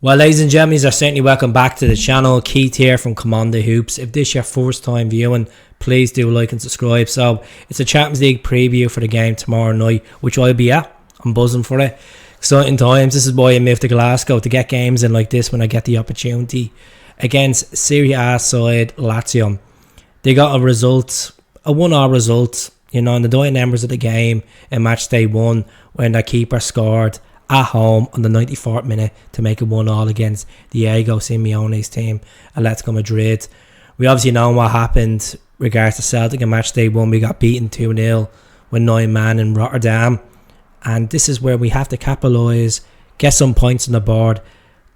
Well, ladies and gentlemen, you're certainly welcome back to the channel. Keith here from Commander Hoops. If this is your first time viewing, please do like and subscribe. So it's a Champions League preview for the game tomorrow night, which I'll be at. I'm buzzing for it. Exciting times. This is why I moved to Glasgow, to get games in like this when I get the opportunity. Against Serie A side Lazio, they got a 1-1 result, in the dying embers of the game in match day 1, when their keeper scored at home on the 94th minute to make it 1-1 against Diego Simeone's team, Atletico Madrid. We obviously know what happened regards to Celtic in match day 1. We got beaten 2-0 with 9 man in Rotterdam, and this is where we have to capitalise, get some points on the board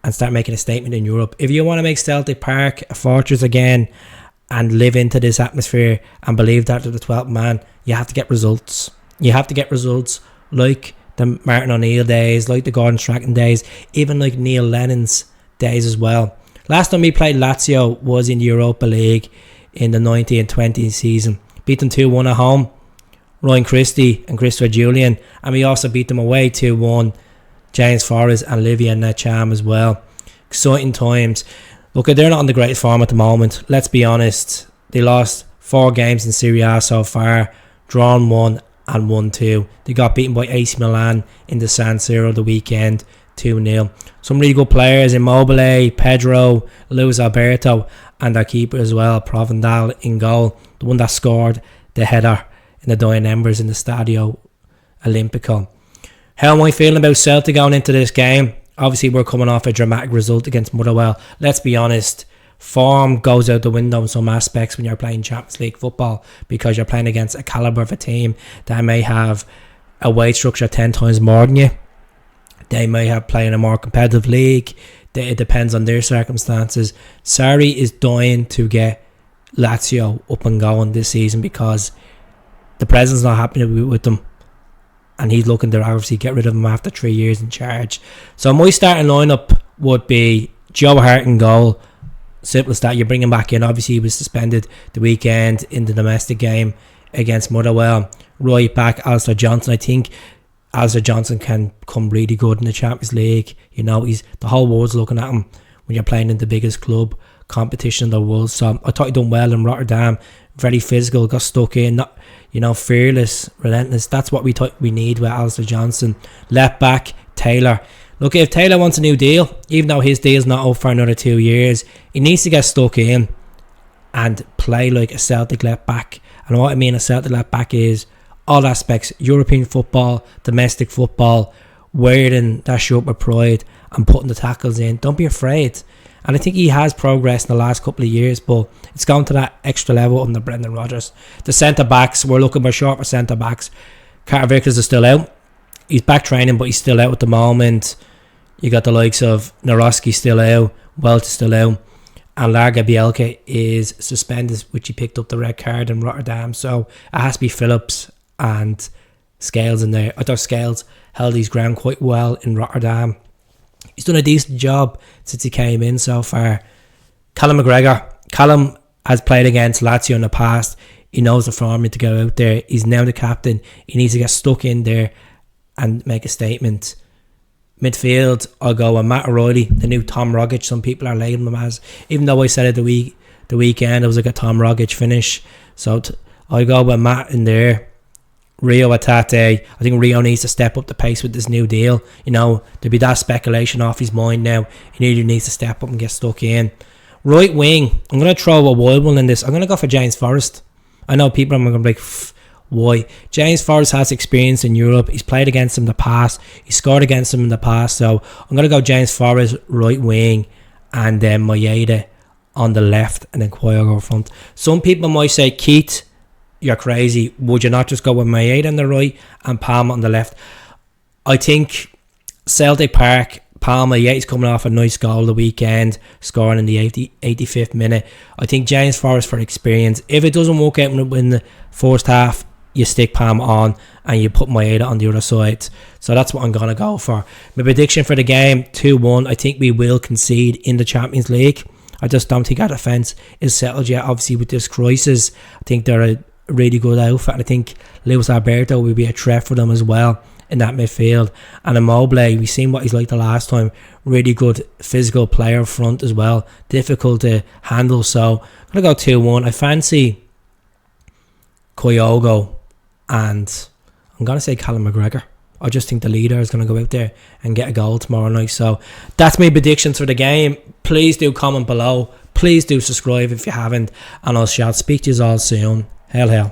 and start making a statement in Europe. If you want to make Celtic Park a fortress again and live into this atmosphere and believe that to the 12th man, you have to get results. You have to get results like the Martin O'Neill days, like the Gordon Strachan days, even like Neil Lennon's days as well. Last time we played Lazio was in the Europa League in the 19-20 season. Beat them 2-1 at home. Ryan Christie and Christopher Julian. And we also beat them away 2-1. James Forrest and Livia Netcham as well. Exciting times. Look, they're not on the greatest form at the moment. Let's be honest. They lost 4 games in Serie A so far. Drawn 1 and 1-2. They got beaten by AC Milan in the San Siro the weekend, 2-0. Some really good players: Immobile, Pedro, Luis Alberto, and their keeper as well, Provendal, in goal. The one that scored the header in the dying embers in the Stadio Olimpico. How am I feeling about Celtic going into this game? Obviously, we're coming off a dramatic result against Motherwell. Let's be honest. Form goes out the window in some aspects when you're playing Champions League football, because you're playing against a calibre of a team that may have a wage structure 10 times more than you. They may have played in a more competitive league. It depends on their circumstances. Sarri is dying to get Lazio up and going this season because the president's not happy with them, and he's looking to obviously get rid of him after 3 years in charge. So my starting lineup would be Joe Hart in goal. Simple as that. You bring him back in. Obviously he was suspended the weekend in the domestic game against Motherwell. Right back, Alistair Johnson. I think Alistair Johnson can come really good in the Champions League. He's the whole world's looking at him when you're playing in the biggest club competition in the world. So I thought he done well in Rotterdam. Very physical, got stuck in, not fearless, relentless. That's what we thought we need with Alistair Johnson. Left back, Taylor. Look, if Taylor wants a new deal, even though his deal's not up for another 2 years, he needs to get stuck in and play like a Celtic left back. And what I mean a Celtic left back is all aspects: European football, domestic football, wearing that shirt with pride and putting the tackles in. Don't be afraid. And I think he has progressed in the last couple of years, but it's gone to that extra level under Brendan Rodgers. The centre-backs, we're looking for short for centre-backs. Carter Vickers is still out. He's back training, but he's still out at the moment. You got the likes of Naroski still out, Welch is still out, and Larga Bielka is suspended, which he picked up the red card in Rotterdam. So it has to be Phillips and Scales in there. I thought Scales held his ground quite well in Rotterdam. He's done a decent job since he came in so far. Callum McGregor. Callum has played against Lazio in the past. He knows the form to go out there. He's now the captain. He needs to get stuck in there and make a statement. Midfield, I'll go with Matt O'Reilly, the new Tom Rogic. Some people are labeling him as, even though I said it the weekend, it was like a Tom Rogic finish. So I'll go with Matt in there. Rio Atate. I think Rio needs to step up the pace with this new deal. There'll be that speculation off his mind now. He really needs to step up and get stuck in. Right wing, I'm going to throw a wild one in this. I'm going to go for James Forrest. I know people are going to be like, why? James Forrest has experience in Europe. He's played against him in the past. He scored against him in the past. So I'm going to go James Forrest, right wing, and then Maeda on the left, and then Kyogo front. Some people might say, Keith, you're crazy. Would you not just go with Maeda on the right and Palma on the left? I think Celtic Park, Palma, he's coming off a nice goal the weekend, scoring in the 85th minute. I think James Forrest for experience. If it doesn't work out in the first half, you stick Palma on and you put Maeda on the other side. So that's what I'm going to go for. My prediction for the game, 2-1. I think we will concede in the Champions League. I just don't think our defence is settled yet. Obviously, with this crisis, I think they're a really good outfit. And I think Luis Alberto will be a threat for them as well in that midfield. And Immobile, we've seen what he's like the last time. Really good physical player front as well. Difficult to handle. So I'm going to go 2-1. I fancy Kyogo and I'm going to say Callum McGregor. I just think the leader is going to go out there and get a goal tomorrow night. So that's my predictions for the game. Please do comment below. Please do subscribe if you haven't. And I shall speak to you all soon. Hail, hail.